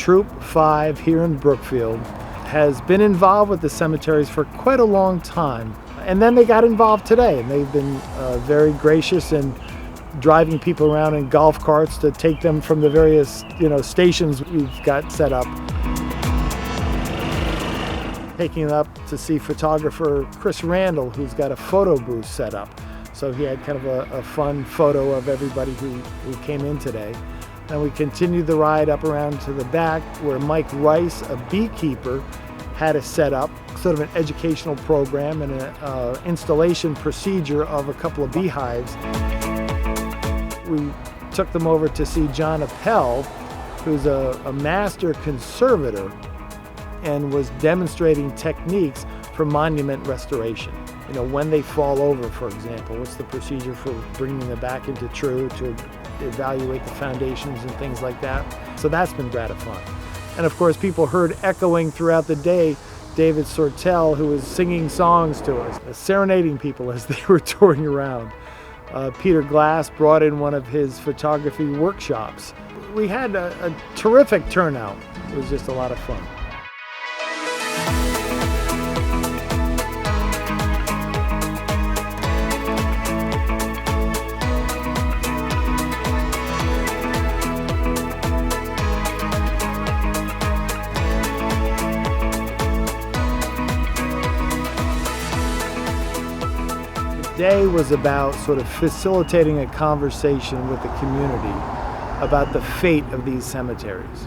Troop 5 here in Brookfield has been involved with the cemeteries for quite a long time. And then they got involved today, and they've been very gracious in driving people around in golf carts to take them from the various, stations we've got set up. Taking it up to see photographer Chris Randall, who's got a photo booth set up. So he had kind of a fun photo of everybody who came in today. And we continued the ride up around to the back where Mike Rice, a beekeeper, had a set up, sort of an educational program and an installation procedure of a couple of beehives. We took them over to see John Appel, who's a master conservator and was demonstrating techniques for monument restoration. When they fall over, for example, what's the procedure for bringing them back into true to evaluate the foundations and things like that. So that's been gratifying. And of course, people heard echoing throughout the day David Sortel, who was singing songs to us, serenading people as they were touring around. Peter Glass brought in one of his photography workshops. We had a terrific turnout. It was just a lot of fun. Today was about sort of facilitating a conversation with the community about the fate of these cemeteries.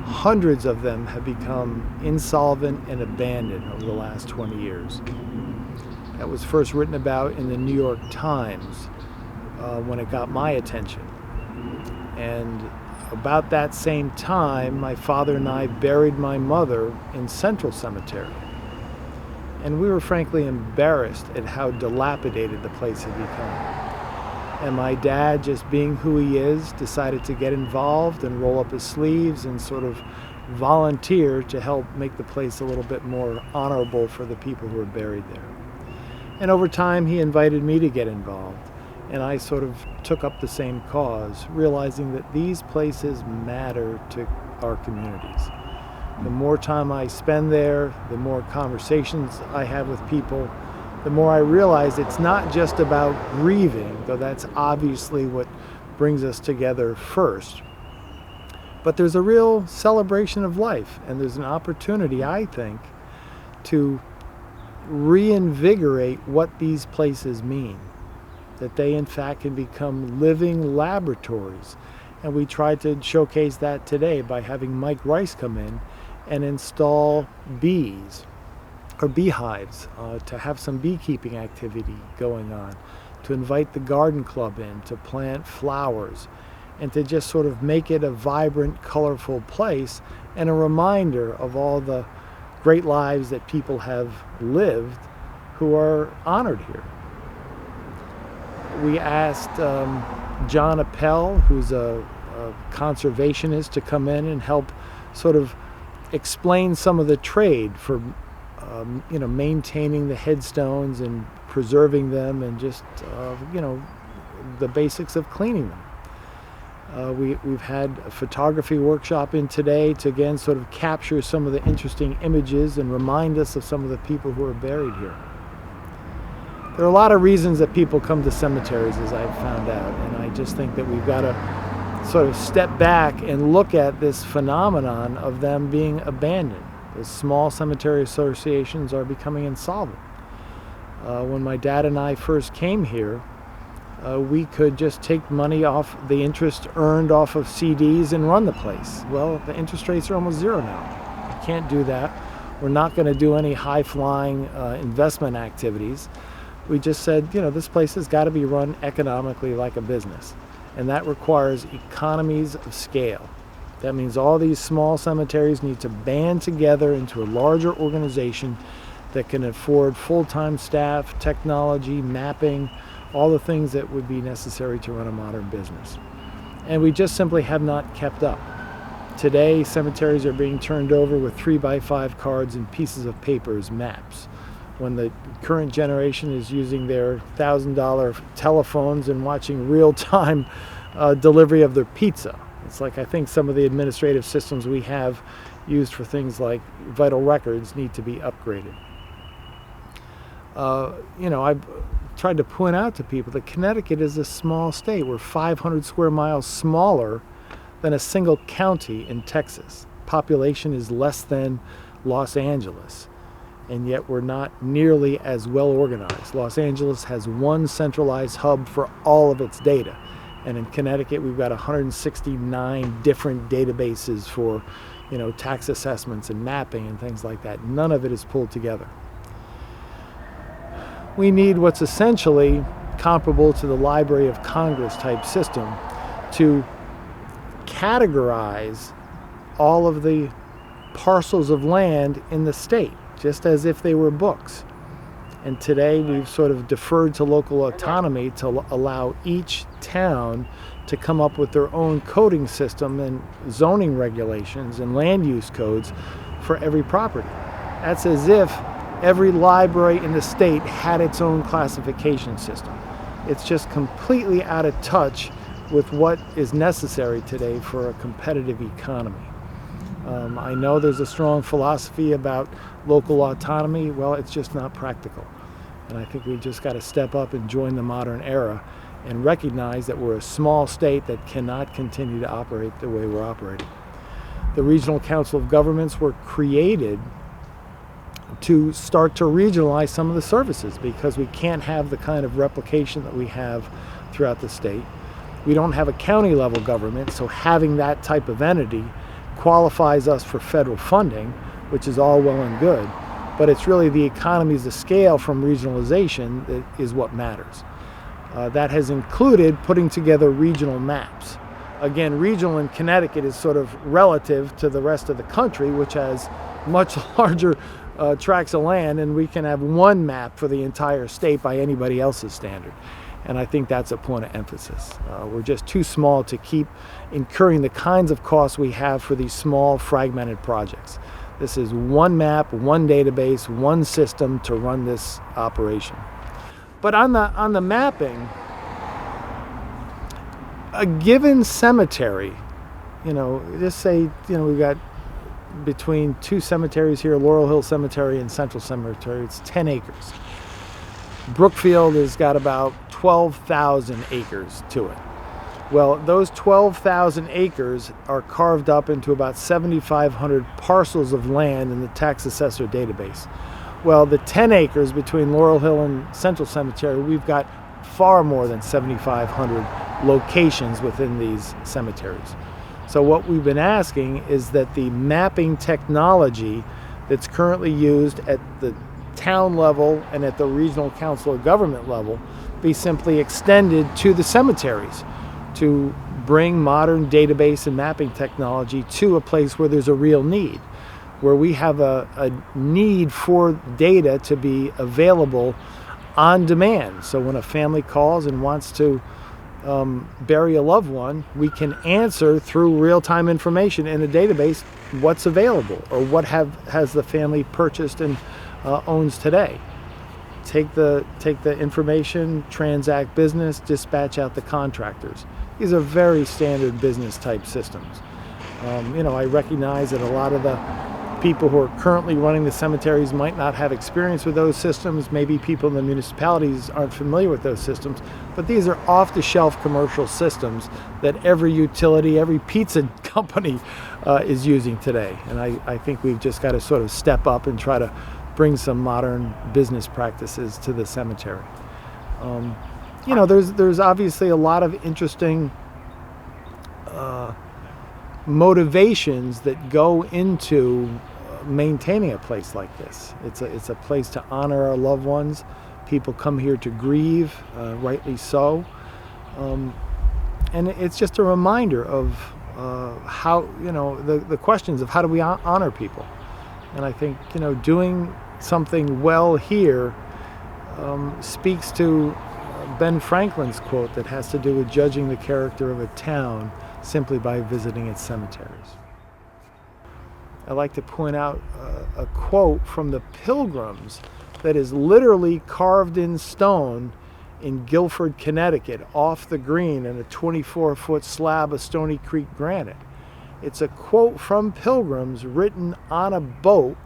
Hundreds of them have become insolvent and abandoned over the last 20 years. That was first written about in the New York Times when it got my attention. And about that same time, my father and I buried my mother in Central Cemetery. And we were frankly embarrassed at how dilapidated the place had become. And my dad, just being who he is, decided to get involved and roll up his sleeves and sort of volunteer to help make the place a little bit more honorable for the people who were buried there. And over time, he invited me to get involved. And I sort of took up the same cause, realizing that these places matter to our communities. The more time I spend there, the more conversations I have with people, the more I realize it's not just about grieving, though that's obviously what brings us together first. But there's a real celebration of life, and there's an opportunity, I think, to reinvigorate what these places mean, that they in fact can become living laboratories. And we tried to showcase that today by having Mike Rice come in and install bees or beehives to have some beekeeping activity going on, to invite the garden club in, to plant flowers, and to just sort of make it a vibrant, colorful place and a reminder of all the great lives that people have lived who are honored here. We asked John Appel, who's a conservationist, to come in and help sort of explain some of the trade for maintaining the headstones and preserving them, and just the basics of cleaning them. We've had a photography workshop in today to again sort of capture some of the interesting images and remind us of some of the people who are buried here. There are a lot of reasons that people come to cemeteries, as I've found out, and I just think that we've got to sort of step back and look at this phenomenon of them being abandoned. The small cemetery associations are becoming insolvent. When my dad and I first came here, we could just take money off the interest earned off of CDs and run the place. Well, the interest rates are almost zero now. You can't do that. We're not going to do any high-flying investment activities. We just said, this place has got to be run economically like a business. And that requires economies of scale. That means all these small cemeteries need to band together into a larger organization that can afford full-time staff, technology, mapping, all the things that would be necessary to run a modern business. And we just simply have not kept up. Today, cemeteries are being turned over with 3x5 cards and pieces of paper as maps, when the current generation is using their $1,000 telephones and watching real-time delivery of their pizza. It's like I think some of the administrative systems we have used for things like vital records need to be upgraded. I've tried to point out to people that Connecticut is a small state. We're 500 square miles smaller than a single county in Texas. Population is less than Los Angeles, and yet we're not nearly as well organized. Los Angeles has one centralized hub for all of its data, and in Connecticut we've got 169 different databases for, tax assessments and mapping and things like that. None of it is pulled together. We need what's essentially comparable to the Library of Congress type system to categorize all of the parcels of land in the state, just as if they were books. And today we've sort of deferred to local autonomy to allow each town to come up with their own coding system and zoning regulations and land use codes for every property. That's as if every library in the state had its own classification system. It's just completely out of touch with what is necessary today for a competitive economy. I know there's a strong philosophy about local autonomy. Well, it's just not practical. And I think we've just got to step up and join the modern era and recognize that we're a small state that cannot continue to operate the way we're operating. The Regional Council of Governments were created to start to regionalize some of the services because we can't have the kind of replication that we have throughout the state. We don't have a county level government, so having that type of entity qualifies us for federal funding, which is all well and good, but it's really the economies of scale from regionalization that is what matters. That has included putting together regional maps. Again, regional in Connecticut is sort of relative to the rest of the country, which has much larger tracts of land, and we can have one map for the entire state by anybody else's standard. And I think that's a point of emphasis. We're just too small to keep incurring the kinds of costs we have for these small fragmented projects. This is one map, one database, one system to run this operation. But on the mapping, a given cemetery, just say, we've got between two cemeteries here, Laurel Hill Cemetery and Central Cemetery, it's 10 acres. Brookfield has got about 12,000 acres to it. Well, those 12,000 acres are carved up into about 7,500 parcels of land in the tax assessor database. Well, the 10 acres between Laurel Hill and Central Cemetery, we've got far more than 7,500 locations within these cemeteries. So what we've been asking is that the mapping technology that's currently used at the town level and at the Regional Council of Government level be simply extended to the cemeteries to bring modern database and mapping technology to a place where there's a real need, where we have a need for data to be available on demand. So when a family calls and wants to bury a loved one, we can answer through real-time information in a database what's available or what has the family purchased and owns today. Take the information, transact business, dispatch out the contractors. These are very standard business type systems. I recognize that a lot of the people who are currently running the cemeteries might not have experience with those systems. Maybe people in the municipalities aren't familiar with those systems, but these are off-the-shelf commercial systems that every utility, every pizza company is using today. And I think we've just got to sort of step up and try to bring some modern business practices to the cemetery. There's obviously a lot of interesting motivations that go into maintaining a place like this. It's a place to honor our loved ones. People come here to grieve, rightly so. And it's just a reminder of how, the questions of how do we honor people. And I think, doing something well here speaks to Ben Franklin's quote that has to do with judging the character of a town simply by visiting its cemeteries. I like to point out a quote from the Pilgrims that is literally carved in stone in Guilford, Connecticut, off the green in a 24-foot slab of Stony Creek granite. It's a quote from pilgrims written on a boat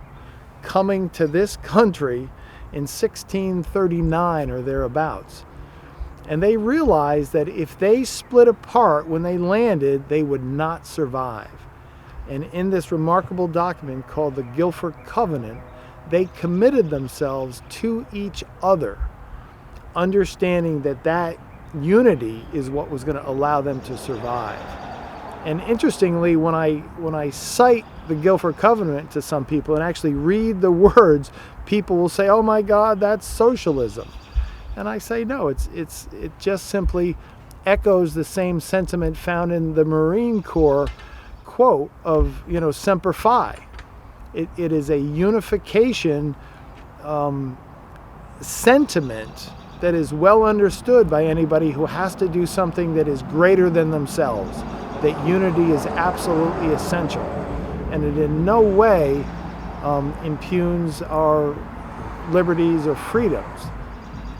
coming to this country in 1639 or thereabouts. And they realized that if they split apart when they landed, they would not survive. And in this remarkable document called the Guilford Covenant, they committed themselves to each other, understanding that that unity is what was going to allow them to survive. And interestingly, when I cite the Guilford Covenant to some people and actually read the words, people will say, "Oh my God, that's socialism." And I say, no, it just simply echoes the same sentiment found in the Marine Corps quote of, Semper Fi. It is a unification sentiment that is well understood by anybody who has to do something that is greater than themselves, that unity is absolutely essential. And it in no way impugns our liberties or freedoms.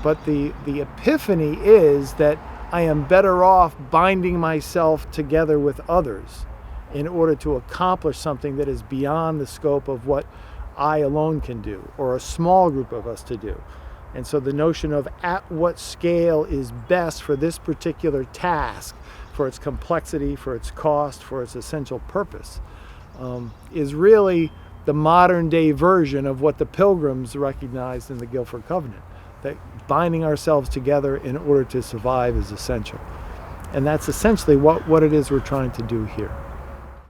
But the epiphany is that I am better off binding myself together with others in order to accomplish something that is beyond the scope of what I alone can do, or a small group of us to do. And so the notion of at what scale is best for this particular task, for its complexity, for its cost, for its essential purpose, is really the modern day version of what the Pilgrims recognized in the Guilford Covenant, that binding ourselves together in order to survive is essential. And that's essentially what it is we're trying to do here.